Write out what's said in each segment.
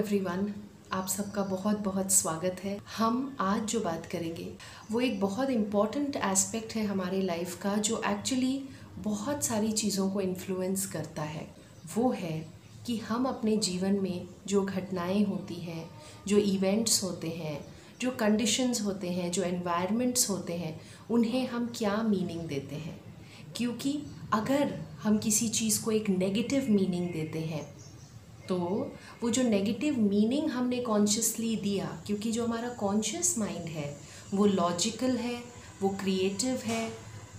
Everyone, आप सबका बहुत बहुत स्वागत है। हम आज जो बात करेंगे वो एक बहुत इम्पॉर्टेंट एस्पेक्ट है हमारे लाइफ का, जो एक्चुअली बहुत सारी चीज़ों को इन्फ्लुएंस करता है। वो है कि हम अपने जीवन में जो घटनाएं होती हैं, जो इवेंट्स होते हैं, जो कंडीशंस होते हैं, जो एनवायरनमेंट्स होते हैं, उन्हें हम क्या मीनिंग देते हैं। क्योंकि अगर हम किसी चीज़ को एक नेगेटिव मीनिंग देते हैं तो वो जो नेगेटिव मीनिंग हमने कॉन्शियसली दिया, क्योंकि जो हमारा कॉन्शियस माइंड है वो लॉजिकल है, वो क्रिएटिव है,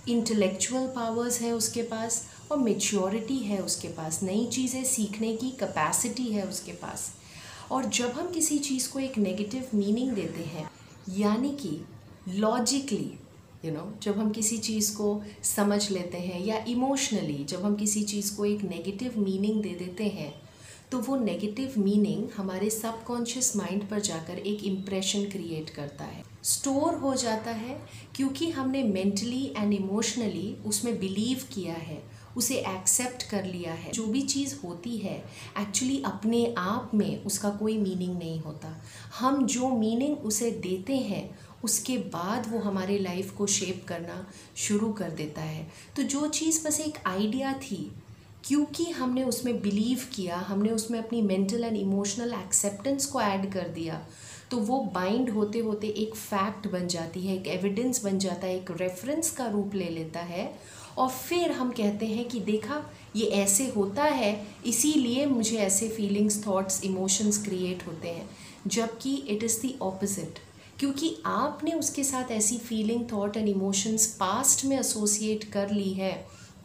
इंटेलेक्चुअल पावर्स है उसके पास, और मेच्योरिटी है उसके पास, नई चीज़ें सीखने की कैपेसिटी है उसके पास। और जब हम किसी चीज़ को एक नेगेटिव मीनिंग देते हैं, यानी कि लॉजिकली जब हम किसी चीज़ को समझ लेते हैं, या इमोशनली जब हम किसी चीज़ को एक नेगेटिव मीनिंग दे देते हैं, तो वो नेगेटिव मीनिंग हमारे सबकॉन्शियस माइंड पर जाकर एक इम्प्रेशन क्रिएट करता है, स्टोर हो जाता है, क्योंकि हमने मेंटली एंड इमोशनली उसमें बिलीव किया है, उसे एक्सेप्ट कर लिया है। जो भी चीज़ होती है एक्चुअली अपने आप में उसका कोई मीनिंग नहीं होता। हम जो मीनिंग उसे देते हैं उसके बाद वो हमारे लाइफ को शेप करना शुरू कर देता है। तो जो चीज़ बस एक आइडिया थी, क्योंकि हमने उसमें बिलीव किया, हमने उसमें अपनी मेंटल एंड इमोशनल एक्सेप्टेंस को ऐड कर दिया, तो वो बाइंड होते होते एक फैक्ट बन जाती है, एक एविडेंस बन जाता है, एक रेफरेंस का रूप ले लेता है। और फिर हम कहते हैं कि देखा ये ऐसे होता है, इसीलिए मुझे ऐसे फीलिंग्स, थॉट्स, इमोशंस क्रिएट होते हैं। जबकि इट इज़ द ऑपोजिट, क्योंकि आपने उसके साथ ऐसी feeling, thought and emotions past में एसोसिएट कर ली है,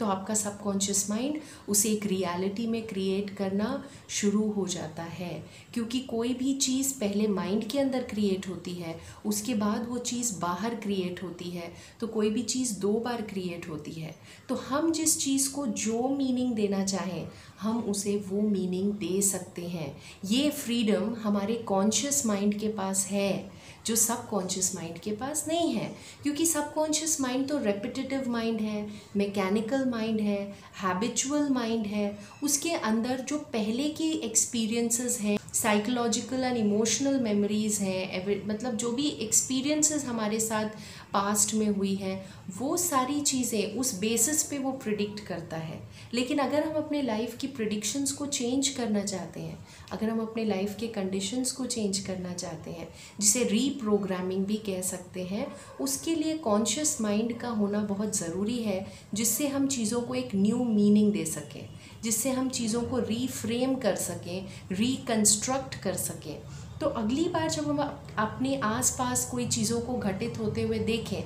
तो आपका सबकॉन्शियस माइंड उसे एक रियलिटी में क्रिएट करना शुरू हो जाता है। क्योंकि कोई भी चीज़ पहले माइंड के अंदर क्रिएट होती है, उसके बाद वो चीज़ बाहर क्रिएट होती है, तो कोई भी चीज़ 2 बार क्रिएट होती है। तो हम जिस चीज़ को जो मीनिंग देना चाहें, हम उसे वो मीनिंग दे सकते हैं। ये फ्रीडम हमारे कॉन्शियस माइंड के पास है, जो सबकॉन्शियस माइंड के पास नहीं है। क्योंकि सबकॉन्शियस माइंड तो रेपिटेटिव माइंड है, मैकेनिकल माइंड है, हैबिचुअल माइंड है। उसके अंदर जो पहले के एक्सपीरियंसेस हैं, साइकोलॉजिकल एंड इमोशनल मेमोरीज़ हैं, मतलब जो भी एक्सपीरियंसेस हमारे साथ पास्ट में हुई है, वो सारी चीज़ें उस बेसिस पे वो प्रिडिक्ट करता है। लेकिन अगर हम अपने लाइफ की प्रिडिक्शंस को चेंज करना चाहते हैं, अगर हम अपने लाइफ के कंडीशंस को चेंज करना चाहते हैं, जिसे रीप्रोग्रामिंग भी कह सकते हैं, उसके लिए कॉन्शियस माइंड का होना बहुत ज़रूरी है, जिससे हम चीज़ों को एक न्यू मीनिंग दे सकें, जिससे हम चीज़ों को रीफ्रेम कर सकें, रिकंस्ट्रक्ट कर सकें। तो अगली बार जब हम अपने आसपास कोई चीज़ों को घटित होते हुए देखें,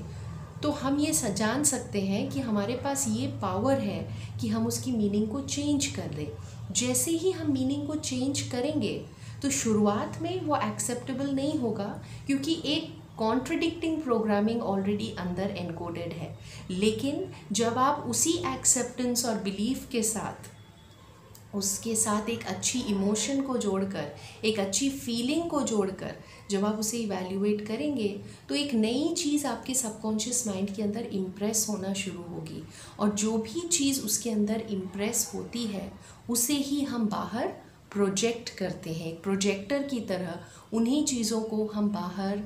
तो हम ये जान सकते हैं कि हमारे पास ये पावर है कि हम उसकी मीनिंग को चेंज कर दें। जैसे ही हम मीनिंग को चेंज करेंगे, तो शुरुआत में वो एक्सेप्टेबल नहीं होगा, क्योंकि एक कॉन्ट्रडिक्टिंग प्रोग्रामिंग ऑलरेडी अंदर एनकोडेड है। लेकिन जब आप उसी एक्सेप्टेंस और बिलीफ के साथ, उसके साथ एक अच्छी इमोशन को जोड़कर, एक अच्छी फीलिंग को जोड़कर जब आप उसे इवैल्यूएट करेंगे, तो एक नई चीज़ आपके सबकॉन्शियस माइंड के अंदर इम्प्रेस होना शुरू होगी। और जो भी चीज़ उसके अंदर इम्प्रेस होती है, उसे ही हम बाहर प्रोजेक्ट करते हैं। एक प्रोजेक्टर की तरह उन्हीं चीज़ों को हम बाहर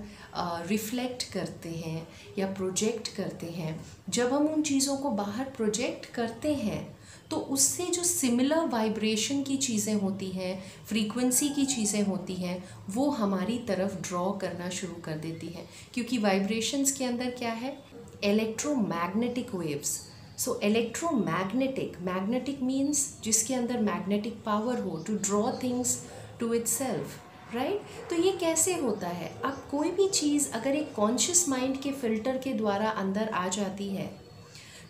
रिफ्लेक्ट करते हैं या प्रोजेक्ट करते हैं। जब हम उन चीज़ों को बाहर प्रोजेक्ट करते हैं, तो उससे जो सिमिलर वाइब्रेशन की चीज़ें होती हैं, फ्रीक्वेंसी की चीज़ें होती हैं, वो हमारी तरफ ड्रॉ करना शुरू कर देती हैं। क्योंकि वाइब्रेशंस के अंदर क्या है? Electromagnetic waves. So electromagnetic, magnetic means जिसके अंदर मैग्नेटिक पावर हो to draw things to itself, right. तो ये कैसे होता है? अब कोई भी चीज़ अगर एक कॉन्शियस माइंड के फिल्टर के द्वारा अंदर आ जाती है,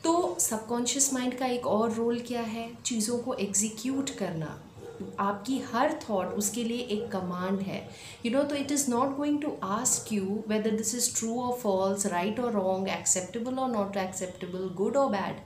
तो सबकॉन्शियस माइंड का एक और रोल क्या है? चीज़ों को एग्जीक्यूट करना। आपकी हर थॉट उसके लिए एक कमांड है, तो it is not going to ask you whether this is true और फॉल्स, राइट और रॉन्ग, एक्सेप्टेबल और नॉट एक्सेप्टेबल, गुड और बैड।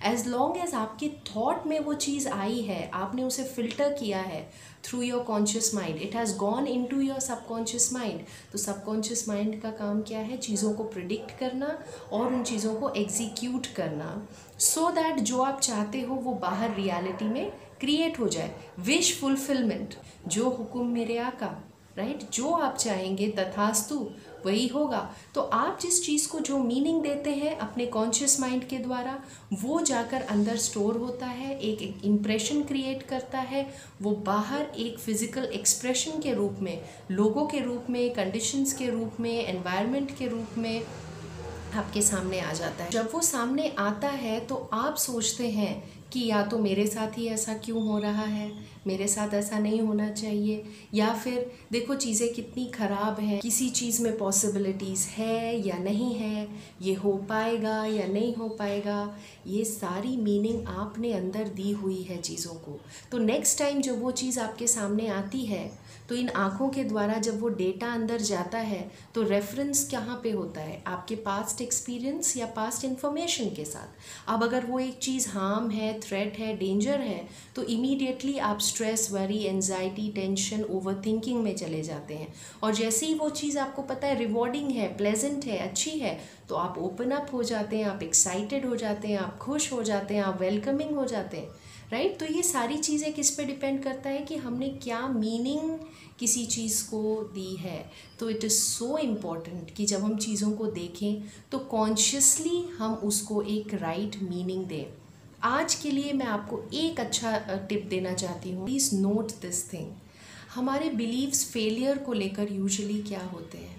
एज लॉन्ग एज आपकी थॉट में वो चीज़ आई है, आपने उसे फिल्टर किया है through your conscious mind, it has gone into your subconscious mind. तो सबकॉन्शियस माइंड का काम क्या है? चीज़ों को प्रिडिक्ट करना और उन चीज़ों को एग्जीक्यूट करना, सो दैट जो आप चाहते हो वो बाहर रियलिटी में क्रिएट हो जाए। विश फुलफिलमेंट, जो हुक्म मेरे आका, राइट, जो आप चाहेंगे तथास्तु वही होगा। तो आप जिस चीज़ को जो मीनिंग देते हैं अपने कॉन्शियस माइंड के द्वारा, वो जाकर अंदर स्टोर होता है, एक इम्प्रेशन क्रिएट करता है, वो बाहर एक फिजिकल एक्सप्रेशन के रूप में, लोगों के रूप में, कंडीशंस के रूप में, एनवायरनमेंट के रूप में आपके सामने आ जाता है। जब वो सामने आता है तो आप सोचते हैं कि या तो मेरे साथ ही ऐसा क्यों हो रहा है, मेरे साथ ऐसा नहीं होना चाहिए, या फिर देखो चीज़ें कितनी ख़राब हैं, किसी चीज़ में पॉसिबिलिटीज़ है या नहीं है, ये हो पाएगा या नहीं हो पाएगा। ये सारी मीनिंग आपने अंदर दी हुई है चीज़ों को। तो नेक्स्ट टाइम जब वो चीज़ आपके सामने आती है तो इन आँखों के द्वारा जब वो डेटा अंदर जाता है तो रेफरेंस कहाँ पे होता है, आपके पास्ट एक्सपीरियंस या पास्ट इन्फॉर्मेशन के साथ। अब अगर वो एक चीज़ हार्म है, थ्रेट है, डेंजर है, तो इमीडिएटली आप stress, worry, anxiety, tension, over thinking में चले जाते हैं। और जैसे ही वो चीज़ आपको पता है रिवॉर्डिंग है, प्लेजेंट है, अच्छी है, तो आप ओपन अप हो जाते हैं, आप एक्साइटेड हो जाते हैं, आप खुश हो जाते हैं, आप वेलकमिंग हो जाते हैं, राइट। तो ये सारी चीज़ें किस पे डिपेंड करता है कि हमने क्या मीनिंग किसी चीज़ को दी है। तो इट इज़ सो इम्पॉर्टेंट कि जब हम चीज़ों को देखें तो कॉन्शियसली हम उसको एक राइट मीनिंग दें। आज के लिए मैं आपको एक अच्छा टिप देना चाहती हूँ। Please note this thing. हमारे बिलीव्स फेलियर को लेकर यूजुअली क्या होते हैं?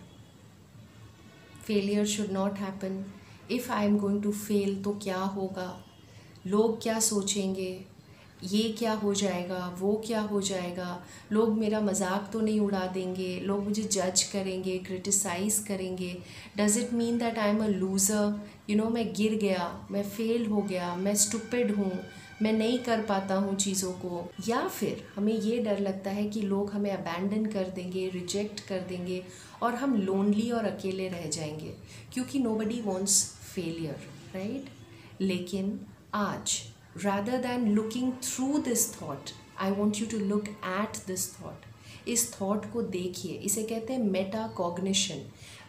Failure should not happen, if I am going to fail तो क्या होगा, लोग क्या सोचेंगे, ये क्या हो जाएगा, वो क्या हो जाएगा, लोग मेरा मजाक तो नहीं उड़ा देंगे, लोग मुझे जज करेंगे, क्रिटिसाइज़ करेंगे, does it mean that I am a loser, मैं गिर गया, मैं फेल हो गया, मैं स्टूपिड हूँ, मैं नहीं कर पाता हूँ चीज़ों को। या फिर हमें ये डर लगता है कि लोग हमें अबैंडन कर देंगे, रिजेक्ट कर देंगे और हम लोनली और अकेले रह जाएंगे, क्योंकि नोबडी वांट्स फेलियर, राइट। लेकिन आज rather than looking through this thought, I want you to look at this thought. इस थॉट को देखिए, इसे कहते हैं मेटा कॉग्निशन।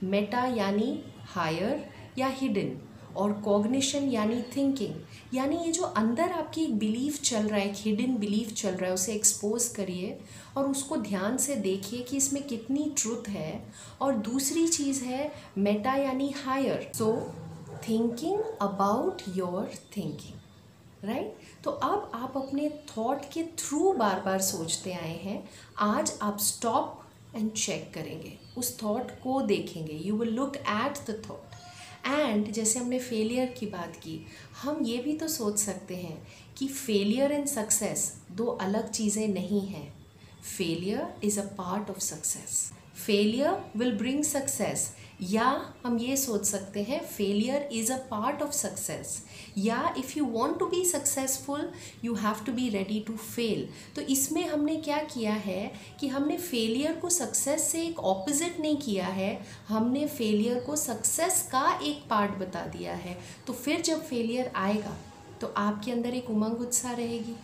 मेटा यानी हायर या हिडन, और कॉग्निशन यानी थिंकिंग, यानी ये जो अंदर आपकी एक बिलीफ चल रहा है, एक हिडन बिलीफ चल रहा है, उसे एक्सपोज करिए और उसको ध्यान से देखिए कि इसमें कितनी ट्रुथ है। और दूसरी चीज़ है मेटा यानी higher, so thinking about your thinking, right. तो अब आप अपने थॉट के थ्रू बार बार सोचते आए हैं, आज आप स्टॉप एंड चेक करेंगे, उस थॉट को देखेंगे, you will look at the thought. And जैसे हमने फेलियर की बात की, हम ये भी तो सोच सकते हैं कि फेलियर एंड सक्सेस दो अलग चीज़ें नहीं हैं। Failure is a part of success, failure will bring success. या हम ये सोच सकते हैं failure is a part of success, या if you want to be successful you have to be ready to fail. तो इसमें हमने क्या किया है कि हमने फेलियर को सक्सेस से एक ऑपोजिट नहीं किया है, हमने फेलियर को सक्सेस का एक पार्ट बता दिया है। तो फिर जब फेलियर आएगा तो आपके अंदर एक उमंग उत्साह रहेगी,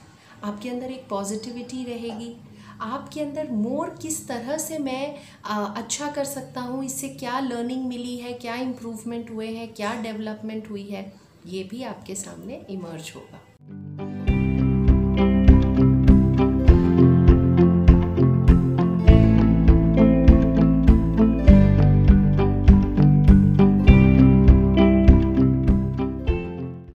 आपके अंदर एक पॉजिटिविटी रहेगी, आपके अंदर मोर किस तरह से मैं अच्छा कर सकता हूँ, इससे क्या लर्निंग मिली है, क्या इम्प्रूवमेंट हुए हैं, क्या डेवलपमेंट हुई है, ये भी आपके सामने इमर्ज होगा।